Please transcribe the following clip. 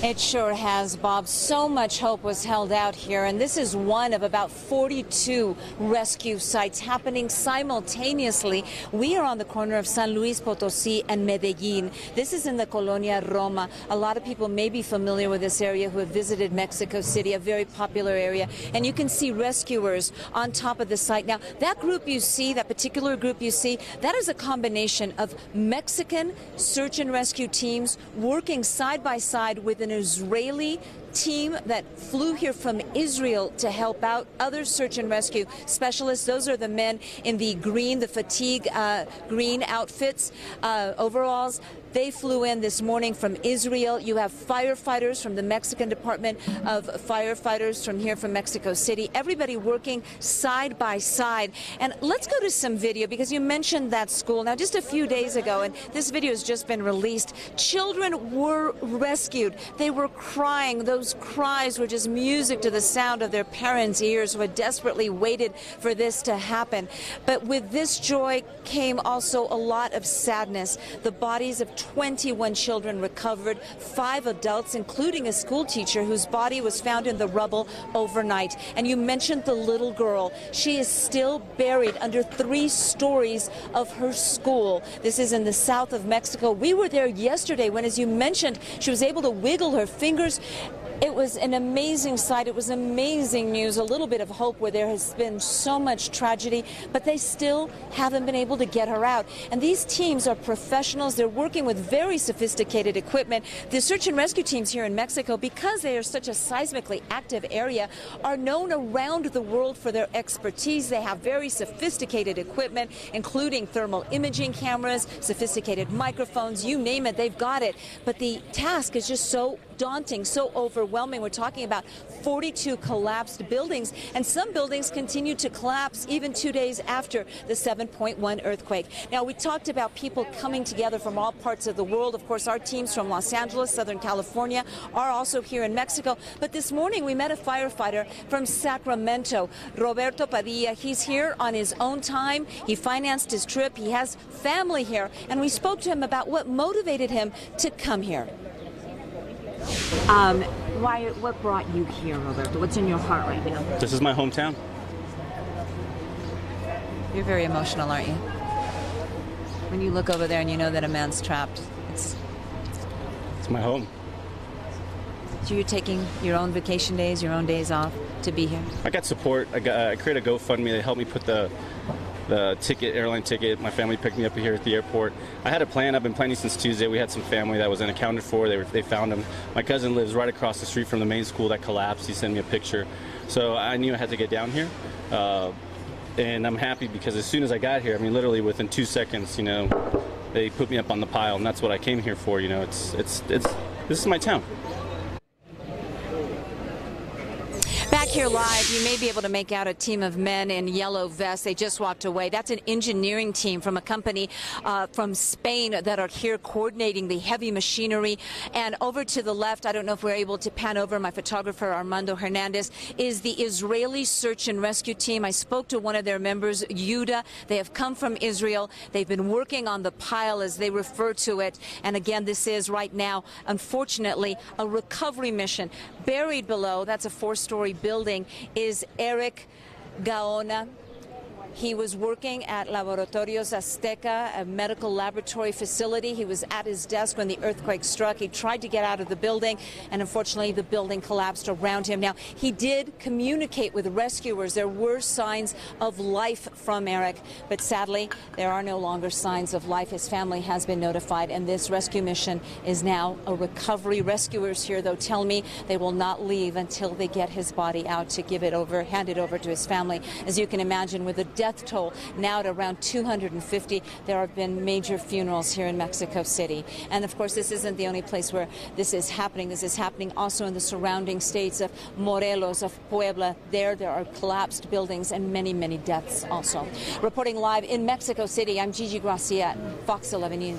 It sure has, Bob. So much hope was held out here, and this is one of about 42 rescue sites happening simultaneously. We are on the corner of San Luis Potosí and Medellín. This is in the Colonia Roma. A lot of people may be familiar with this area who have visited Mexico City, a very popular area, and you can see rescuers on top of the site. Now, that group you see, that particular group you see, that is a combination of Mexican search and rescue teams working side by side with an Israeli team that flew here from Israel to help out other search and rescue specialists. Those are the men in the green, the fatigue green outfits, overalls. They flew in this morning from Israel. You have firefighters from the Mexican Department of Firefighters from here from Mexico City. Everybody working side by side. And let's go to some video because you mentioned that school. Now, just a few days ago, and this video has just been released, children were rescued. They were crying. Those cries were just music to the sound of their parents' ears who had desperately waited for this to happen. But with this joy came also a lot of sadness. The bodies of 21 children recovered, 5 adults, including a school teacher whose body was found in the rubble overnight. And you mentioned the little girl. She is still buried under 3 stories of her school. This is in the south of Mexico. We were there yesterday when, as you mentioned, she was able to wiggle her fingers. It was an amazing sight. It was amazing news, a little bit of hope where there has been so much tragedy, but they still haven't been able to get her out. And these teams are professionals. They're working with very sophisticated equipment. The search and rescue teams here in Mexico, because they are such a seismically active area, are known around the world for their expertise. They have very sophisticated equipment, including thermal imaging cameras, sophisticated microphones, you name it, they've got it. But the task is just so daunting, so overwhelming. We're talking about 42 collapsed buildings, and some buildings continue to collapse even 2 days after the 7.1 earthquake. Now, we talked about people coming together from all parts of the world. Of course, our teams from Los Angeles, Southern California, are also here in Mexico. But this morning, we met a firefighter from Sacramento, Roberto Padilla. He's here on his own time. He financed his trip. He has family here, and we spoke to him about what motivated him to come here. What brought you here, Roberto? What's in your heart right now? This is my hometown. You're very emotional, aren't you? When you look over there and you know that a man's trapped, it's my home. So you're taking your own vacation days, your own days off to be here? I got support. I created a GoFundMe. They helped me put the airline ticket. My family picked me up here at the airport. I had a plan. I've been planning since Tuesday. We had some family that was unaccounted for. They found them. My cousin lives right across the street from the main school that collapsed. He sent me a picture. So I knew I had to get down here. And I'm happy because as soon as I got here, I mean, literally within 2 seconds, you know, they put me up on the pile, and that's what I came here for. You know, this is my town. Back here live, you may be able to make out a team of men in yellow vests. They just walked away. That's an engineering team from a company from Spain that are here coordinating the heavy machinery. And over to the left, I don't know if we're able to pan over, my photographer Armando Hernandez, is the Israeli search and rescue team. I spoke to one of their members, Yuda. They have come from Israel. They've been working on the pile, as they refer to it. And again, this is right now, unfortunately, a recovery mission. Buried below, that's a 4-story building, is Eric Gaona. He was working at Laboratorios Azteca, a medical laboratory facility. He was at his desk when the earthquake struck. He tried to get out of the building, and unfortunately the building collapsed around him. Now, he did communicate with rescuers. There were signs of life from Eric, but sadly, there are no longer signs of life. His family has been notified, and this rescue mission is now a recovery. Rescuers here, though, tell me they will not leave until they get his body out to hand it over to his family. As you can imagine, with the death toll now at around 250. There have been major funerals here in Mexico City. And of course, this isn't the only place where this is happening. This is happening also in the surrounding states of Morelos, of Puebla. There are collapsed buildings and many, many deaths also. Reporting live in Mexico City, I'm Gigi Gracia, Fox 11 News.